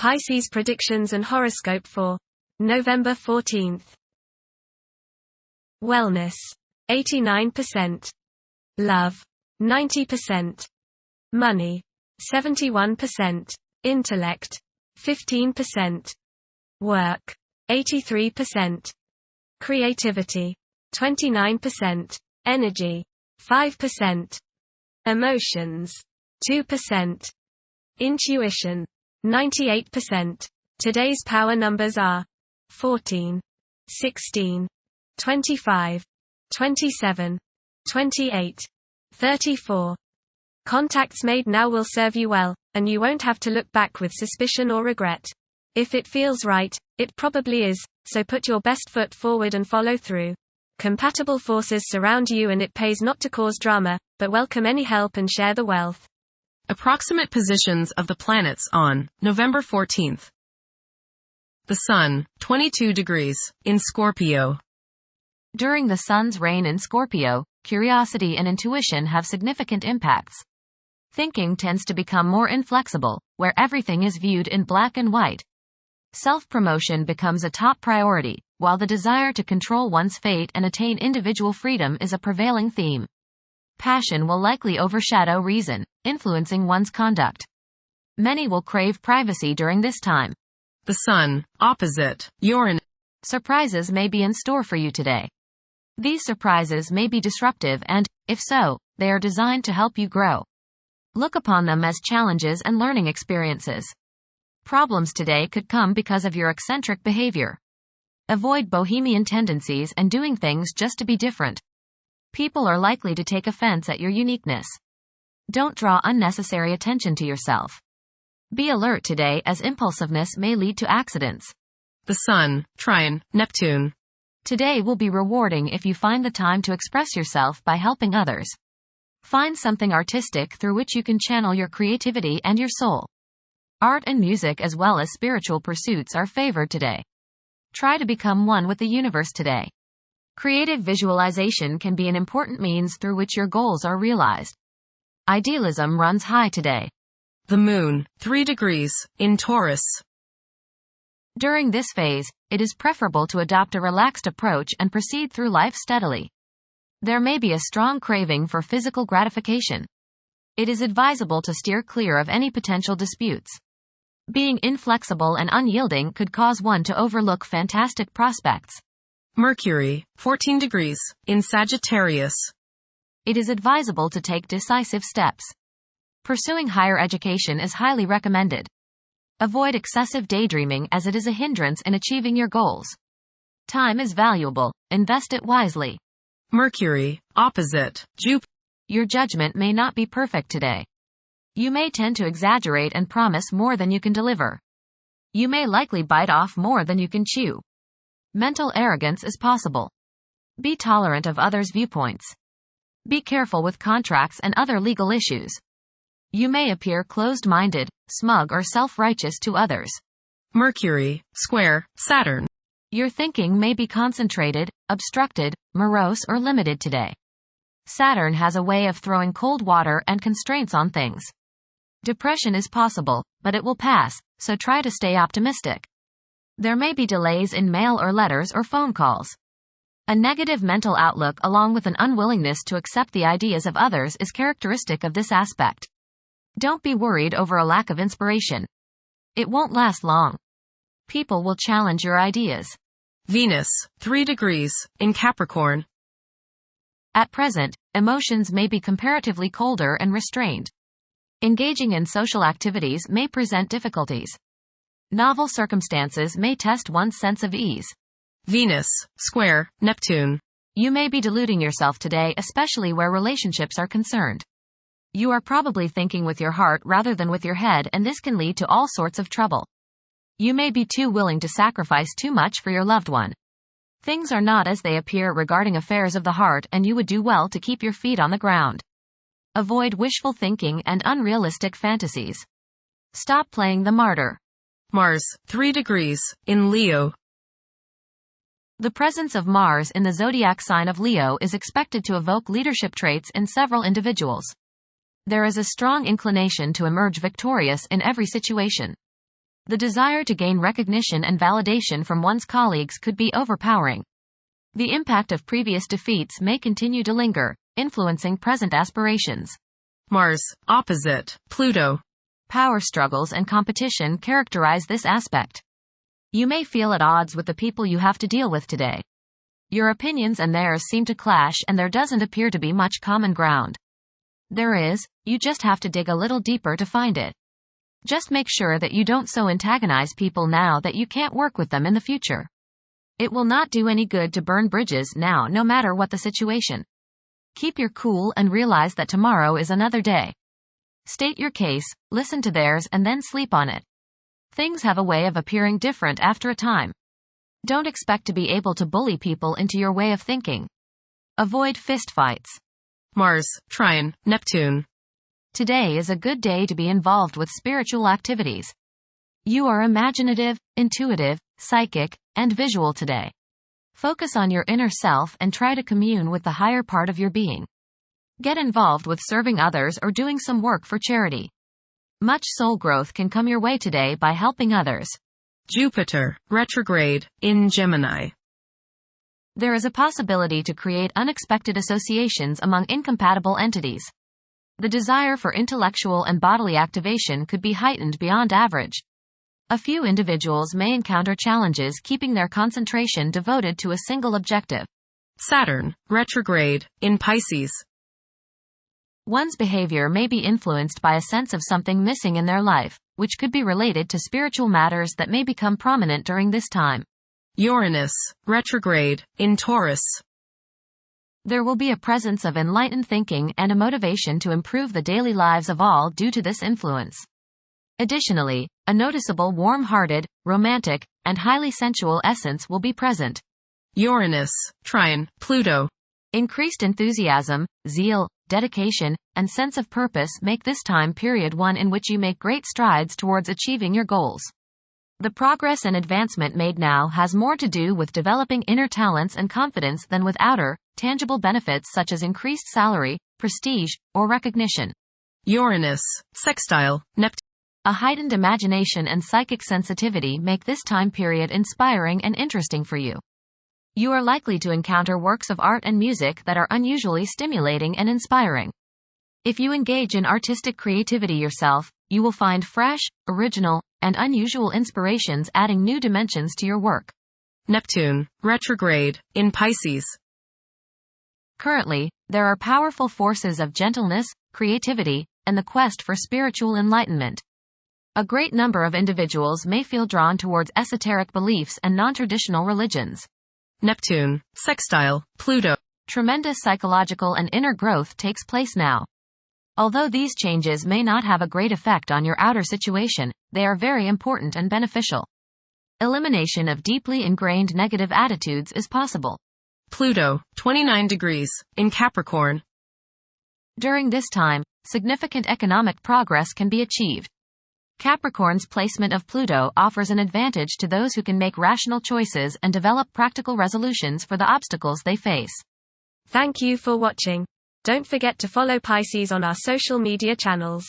Pisces predictions and horoscope for November 14th. Wellness, 89%. Love, 90%. Money, 71%. Intellect, 15%. Work, 83%. Creativity, 29%. Energy, 5%. Emotions, 2%. Intuition, 98%. Today's power numbers are 14, 16, 25, 27, 28, 34. Contacts made now will serve you well, and you won't have to look back with suspicion or regret. If it feels right, it probably is, so put your best foot forward and follow through. Compatible forces surround you and it pays not to cause drama, but welcome any help and share the wealth. Approximate positions of the planets on November 14th. The Sun, 22 degrees, in Scorpio. During the Sun's reign in Scorpio, curiosity and intuition have significant impacts. Thinking tends to become more inflexible, where everything is viewed in black and white. Self-promotion becomes a top priority, while the desire to control one's fate and attain individual freedom is a prevailing theme. Passion will likely overshadow reason, influencing one's conduct. Many will crave privacy during this time. The Sun, opposite Uranus. Surprises may be in store for you today. These surprises may be disruptive and, if so, they are designed to help you grow. Look upon them as challenges and learning experiences. Problems today could come because of your eccentric behavior. Avoid bohemian tendencies and doing things just to be different. People are likely to take offense at your uniqueness. Don't draw unnecessary attention to yourself. Be alert today as impulsiveness may lead to accidents. The Sun, trine Neptune. Today will be rewarding if you find the time to express yourself by helping others. Find something artistic through which you can channel your creativity and your soul. Art and music as well as spiritual pursuits are favored today. Try to become one with the universe today. Creative visualization can be an important means through which your goals are realized. Idealism runs high today. The Moon, 3 degrees, in Taurus. During this phase, it is preferable to adopt a relaxed approach and proceed through life steadily. There may be a strong craving for physical gratification. It is advisable to steer clear of any potential disputes. Being inflexible and unyielding could cause one to overlook fantastic prospects. Mercury, 14 degrees, in Sagittarius. It is advisable to take decisive steps. Pursuing higher education is highly recommended. Avoid excessive daydreaming as it is a hindrance in achieving your goals. Time is valuable, invest it wisely. Mercury, opposite Jupiter. Your judgment may not be perfect today. You may tend to exaggerate and promise more than you can deliver. You may likely bite off more than you can chew. Mental arrogance is possible. Be tolerant of others' viewpoints. Be careful with contracts and other legal issues. You may appear closed-minded, smug or self-righteous to others. Mercury, square Saturn. Your thinking may be concentrated, obstructed, morose or limited today. Saturn has a way of throwing cold water and constraints on things. Depression is possible, but it will pass, so try to stay optimistic. There may be delays in mail or letters or phone calls. A negative mental outlook along with an unwillingness to accept the ideas of others is characteristic of this aspect. Don't be worried over a lack of inspiration. It won't last long. People will challenge your ideas. Venus, 3 degrees, in Capricorn. At present, emotions may be comparatively colder and restrained. Engaging in social activities may present difficulties. Novel circumstances may test one's sense of ease. Venus, square Neptune. You may be deluding yourself today, especially where relationships are concerned. You are probably thinking with your heart rather than with your head, and this can lead to all sorts of trouble. You may be too willing to sacrifice too much for your loved one. Things are not as they appear regarding affairs of the heart, and you would do well to keep your feet on the ground. Avoid wishful thinking and unrealistic fantasies. Stop playing the martyr. Mars, 3 degrees, in Leo. The presence of Mars in the zodiac sign of Leo is expected to evoke leadership traits in several individuals. There is a strong inclination to emerge victorious in every situation. The desire to gain recognition and validation from one's colleagues could be overpowering. The impact of previous defeats may continue to linger, influencing present aspirations. Mars, opposite Pluto. Power struggles and competition characterize this aspect. You may feel at odds with the people you have to deal with today. Your opinions and theirs seem to clash, and there doesn't appear to be much common ground. There is, you just have to dig a little deeper to find it. Just make sure that you don't so antagonize people now that you can't work with them in the future. It will not do any good to burn bridges now, no matter what the situation. Keep your cool and realize that tomorrow is another day. State your case, listen to theirs, and then sleep on it. Things have a way of appearing different after a time. Don't expect to be able to bully people into your way of thinking. Avoid fistfights. Mars, trine Neptune. Today is a good day to be involved with spiritual activities. You are imaginative, intuitive, psychic, and visual today. Focus on your inner self and try to commune with the higher part of your being. Get involved with serving others or doing some work for charity. Much soul growth can come your way today by helping others. Jupiter, retrograde, in Gemini. There is a possibility to create unexpected associations among incompatible entities. The desire for intellectual and bodily activation could be heightened beyond average. A few individuals may encounter challenges keeping their concentration devoted to a single objective. Saturn, retrograde, in Pisces. One's behavior may be influenced by a sense of something missing in their life, which could be related to spiritual matters that may become prominent during this time. Uranus, retrograde, in Taurus. There will be a presence of enlightened thinking and a motivation to improve the daily lives of all due to this influence. Additionally, a noticeable warm-hearted, romantic, and highly sensual essence will be present. Uranus, trine Pluto. Increased enthusiasm, zeal, dedication, and sense of purpose make this time period one in which you make great strides towards achieving your goals. The progress and advancement made now has more to do with developing inner talents and confidence than with outer, tangible benefits such as increased salary, prestige, or recognition. Uranus, sextile Neptune. A heightened imagination and psychic sensitivity make this time period inspiring and interesting for you. You are likely to encounter works of art and music that are unusually stimulating and inspiring. If you engage in artistic creativity yourself, you will find fresh, original, and unusual inspirations adding new dimensions to your work. Neptune, retrograde, in Pisces. Currently, there are powerful forces of gentleness, creativity, and the quest for spiritual enlightenment. A great number of individuals may feel drawn towards esoteric beliefs and non-traditional religions. Neptune, sextile Pluto. Tremendous psychological and inner growth takes place now. Although these changes may not have a great effect on your outer situation, they are very important and beneficial. Elimination of deeply ingrained negative attitudes is possible. Pluto, 29 degrees, in Capricorn. During this time, significant economic progress can be achieved. Capricorn's placement of Pluto offers an advantage to those who can make rational choices and develop practical resolutions for the obstacles they face. Thank you for watching. Don't forget to follow Pisces on our social media channels.